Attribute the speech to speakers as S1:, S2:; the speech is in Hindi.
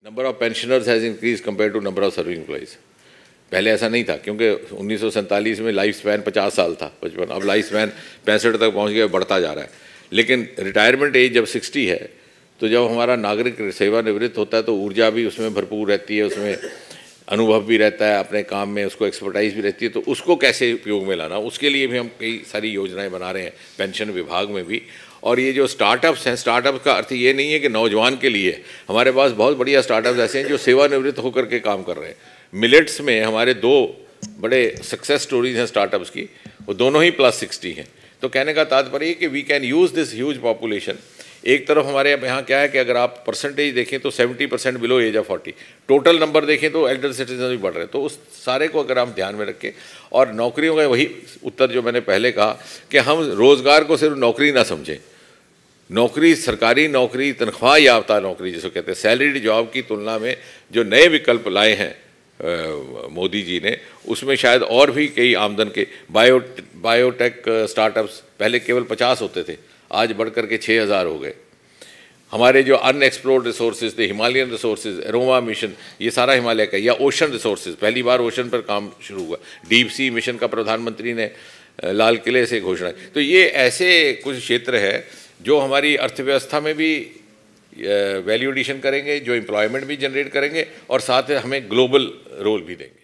S1: Number of pensioners has increase compare to number of serving employees. पहले ऐसा नहीं था क्योंकि 1947 में लाइफ स्पैन 50 साल था, 55। अब लाइफ स्पैन 65 तक पहुंच गया, बढ़ता जा रहा है। लेकिन रिटायरमेंट एज जब 60 है तो जब हमारा नागरिक सेवानिवृत्त होता है तो ऊर्जा भी उसमें भरपूर रहती है, उसमें अनुभव भी रहता है, अपने काम में उसको एक्सपर्टाइज भी रहती है। तो उसको कैसे उपयोग में लाना, उसके लिए भी हम कई सारी योजनाएं बना रहे हैं पेंशन विभाग में भी। और ये जो स्टार्टअप्स हैं, स्टार्टअप का अर्थ ये नहीं है कि नौजवान के लिए। हमारे पास बहुत बढ़िया स्टार्टअप्स ऐसे हैं जो सेवानिवृत्त होकर के काम कर रहे हैं। मिलेट्स में हमारे 2 बड़े सक्सेस स्टोरीज हैं स्टार्टअप्स की, वो दोनों ही +60 हैं। तो कहने का तात्पर्य है कि we can use this huge population. एक तरफ हमारे यहाँ क्या है कि अगर आप परसेंटेज देखें तो 70% below age of 40, total number देखें तो एल्डर सिटीजन भी बढ़ रहे हैं। तो उस सारे को अगर हम ध्यान में रखें, और नौकरियों का वही उत्तर जो मैंने पहले कहा कि हम रोज़गार को सिर्फ नौकरी ना समझें। नौकरी, सरकारी नौकरी, तनख्वाह याफ्ता नौकरी जिसको कहते हैं, सैलरीड जॉब की तुलना में जो नए विकल्प लाए हैं मोदी जी ने, उसमें शायद और भी कई आमदन के बायोटेक स्टार्टअप्स पहले केवल 50 होते थे, आज बढ़कर के 6000 हो गए। हमारे जो अनएक्सप्लोर्ड रिसोर्सेज थे, हिमालयन रिसोर्सेज, एरोमा मिशन, ये सारा हिमालय का, या ओशन रिसोर्सेज, पहली बार ओशन पर काम शुरू हुआ। डीप सी मिशन का प्रधानमंत्री ने लाल किले से घोषणा की। तो ये ऐसे कुछ क्षेत्र है जो हमारी अर्थव्यवस्था में भी वैल्यू एडिशन करेंगे, जो एम्प्लॉयमेंट भी जनरेट करेंगे और साथ में हमें ग्लोबल रोल भी देंगे।